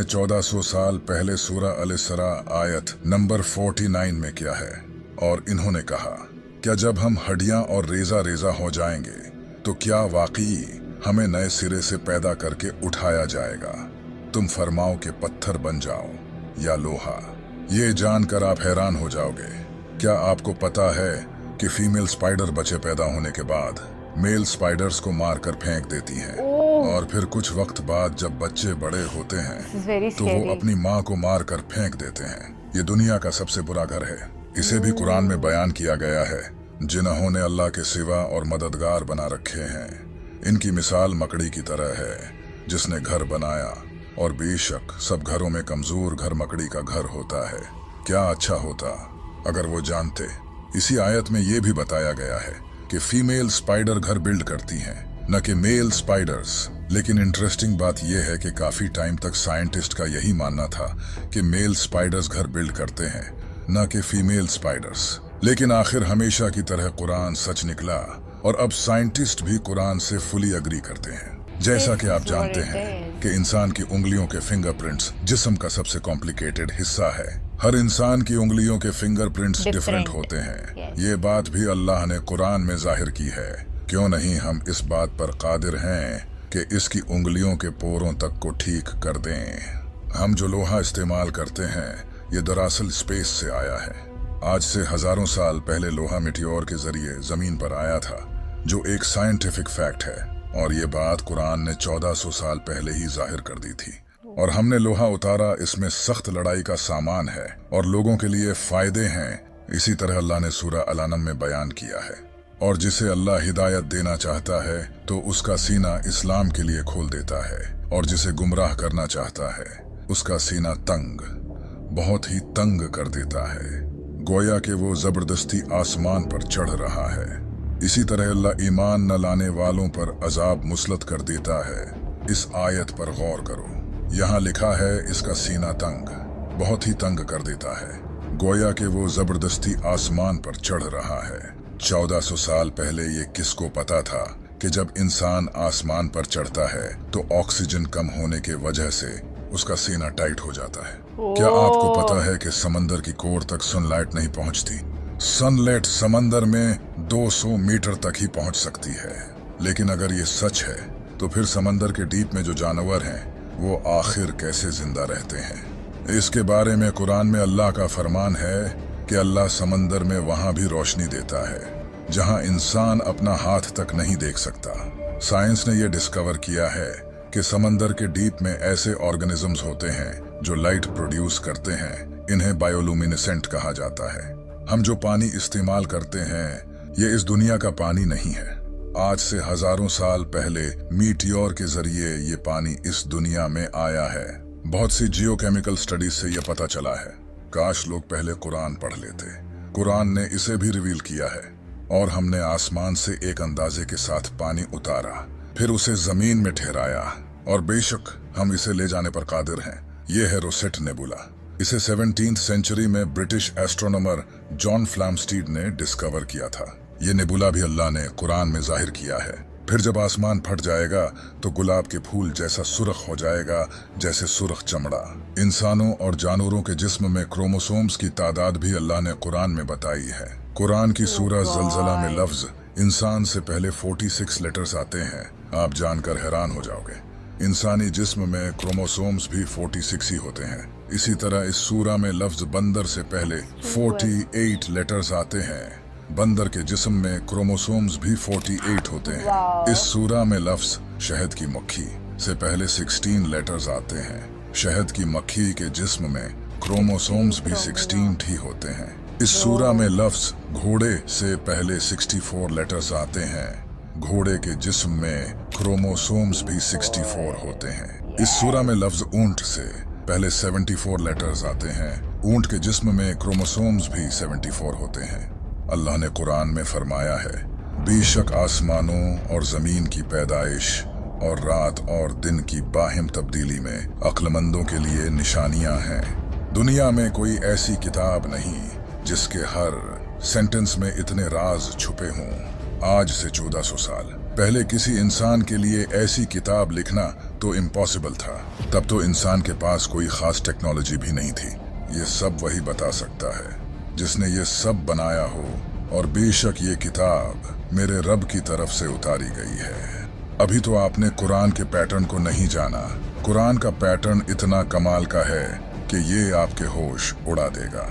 1400 साल पहले सूरा अल-इसरा आयत नंबर 49 में क्या है। और इन्होंने कहा, क्या जब हम हड्डियां और रेजा रेजा हो जाएंगे तो क्या वाकई हमें नए सिरे से पैदा करके उठाया जाएगा। तुम फरमाओ के पत्थर बन जाओ या लोहा। ये जानकर आप हैरान हो जाओगे। क्या आपको पता है कि फीमेल स्पाइडर बच्चे पैदा होने के बाद मेल स्पाइडर्स को मारकर फेंक देती हैं और फिर कुछ वक्त बाद जब बच्चे बड़े होते हैं तो वो अपनी माँ को मारकर फेंक देते हैं। ये दुनिया का सबसे बुरा घर है। इसे भी कुरान में बयान किया गया है। जिन्होंने अल्लाह के सिवा और मददगार बना रखे हैं, इनकी मिसाल मकड़ी की तरह है जिसने घर बनाया, और बेशक सब घरों में कमजोर घर मकड़ी का घर होता है। क्या अच्छा होता अगर वो जानते। इसी आयत में ये भी बताया गया है कि फीमेल स्पाइडर घर बिल्ड करती हैं, न कि मेल स्पाइडर्स। लेकिन इंटरेस्टिंग बात यह है कि काफी टाइम तक साइंटिस्ट का यही मानना था कि मेल स्पाइडर्स घर बिल्ड करते हैं, न कि फीमेल स्पाइडर्स। लेकिन आखिर हमेशा की तरह कुरान सच निकला और अब साइंटिस्ट भी कुरान से फुली अग्री करते हैं। जैसा कि आप जानते हैं कि इंसान की उंगलियों के फिंगरप्रिंट्स जिस्म का सबसे कॉम्प्लिकेटेड हिस्सा है। हर इंसान की उंगलियों के फिंगरप्रिंट्स डिफरेंट होते हैं। ये बात भी अल्लाह ने कुरान में जाहिर की है। क्यों नहीं हम इस बात पर कादिर हैं कि इसकी उंगलियों के पोरों तक को ठीक कर दें। हम जो लोहा इस्तेमाल करते हैं ये दरअसल स्पेस से आया है। आज से हजारों साल पहले लोहा मिटियोर के जरिए जमीन पर आया था, जो एक साइंटिफिक फैक्ट है। और ये बात कुरान ने 1400 साल पहले ही जाहिर कर दी थी। और हमने लोहा उतारा, इसमें सख्त लड़ाई का सामान है और लोगों के लिए फायदे हैं। इसी तरह अल्लाह ने सूरा अल-अनम में बयान किया है। और जिसे अल्लाह हिदायत देना चाहता है तो उसका सीना इस्लाम के लिए खोल देता है, और जिसे गुमराह करना चाहता है उसका सीना तंग, बहुत ही तंग कर देता है, गोया कि वो जबरदस्ती आसमान पर चढ़ रहा है। इसी तरह अल्लाह ईमान न लाने वालों पर अजाब मुसलत कर देता है। इस आयत पर गौर करो। यहाँ लिखा है इसका सीना तंग, बहुत ही तंग कर देता है, गोया कि वो जबरदस्ती आसमान पर चढ़ रहा है। 1400 साल पहले ये किसको पता था कि जब इंसान आसमान पर चढ़ता है तो ऑक्सीजन कम होने के वजह से उसका सीना टाइट हो जाता है। क्या आपको पता है कि समंदर की कोर तक सनलाइट नहीं पहुंचती? सनलाइट समंदर में 200 मीटर तक ही पहुंच सकती है। लेकिन अगर ये सच है तो फिर समंदर के डीप में जो जानवर हैं वो आखिर कैसे जिंदा रहते हैं? इसके बारे में कुरान में अल्लाह का फरमान है कि अल्लाह समंदर में वहां भी रोशनी देता है जहां इंसान अपना हाथ तक नहीं देख सकता। साइंस ने यह डिस्कवर किया है कि समंदर के डीप में ऐसे ऑर्गेनिजम्स होते हैं जो लाइट प्रोड्यूस करते हैं। इन्हें बायोलुमिनेसेंट कहा जाता है। हम जो पानी इस्तेमाल करते हैं ये इस दुनिया का पानी नहीं है। आज से हजारों साल पहले मीटियोर के जरिए ये पानी इस दुनिया में आया है। बहुत सी जियोकेमिकल स्टडीज से यह पता चला है। काश लोग पहले कुरान पढ़ लेते। कुरान ने इसे भी रिवील किया है। और हमने आसमान से एक अंदाजे के साथ पानी उतारा, फिर उसे जमीन में ठहराया, और बेशक हम इसे ले जाने पर कादिर हैं। यह है रोसेट नेबुला। इसे 17th सेंचुरी में ब्रिटिश एस्ट्रोनॉमर जॉन फ्लैमस्टीड ने डिस्कवर किया था। ये नेबुला भी अल्लाह ने कुरान में जाहिर किया है। फिर जब आसमान फट जाएगा तो गुलाब के फूल जैसा सुर्ख हो जाएगा, जैसे सुर्ख चमड़ा। इंसानों और जानवरों के जिस्म में क्रोमोसोम्स की तादाद भी अल्लाह ने कुरान में बताई है। कुरान की सूरह ज़लज़ला में लफ्ज इंसान से पहले 46 लेटर्स आते हैं। आप जानकर हैरान हो जाओगे। इंसानी जिस्म में क्रोमोसोम्स भी 46 ही होते हैं। इसी तरह इस सूरा में लफ्ज बंदर से पहले 48 लेटर्स आते हैं। बंदर के जिस्म में क्रोमोसोम्स भी 48 होते हैं। इस सूरा में लफ्ज शहद की मक्खी से पहले 16 लेटर्स आते हैं। शहद की मक्खी के जिस्म में क्रोमोसोम्स भी 16 ही होते हैं। इस सूरा में लफ्ज घोड़े से पहले 64 लेटर्स आते हैं। घोड़े के जिस्म में क्रोमोसोम्स भी 64 होते हैं। इस सूरा में लफ्ज ऊंट से पहले 74 लेटर्स आते हैं। ऊंट के जिस्म में क्रोमोसोम्स भी 74 होते हैं। अल्लाह ने कुरान में फरमाया है, बेशक आसमानों और जमीन की पैदाइश और रात और दिन की बाहिम तब्दीली में अक्लमंदों के लिए निशानियां हैं। दुनिया में कोई ऐसी किताब नहीं जिसके हर सेंटेंस में इतने राज छुपे हों। आज से 1400 साल पहले किसी इंसान के लिए ऐसी किताब लिखना तो इम्पॉसिबल था। तब तो इंसान के पास कोई खास टेक्नोलॉजी भी नहीं थी। ये सब वही बता सकता है जिसने ये सब बनाया हो, और बेशक ये किताब मेरे रब की तरफ से उतारी गई है। अभी तो आपने कुरान के पैटर्न को नहीं जाना। कुरान का पैटर्न इतना कमाल का है कि ये आपके होश उड़ा देगा।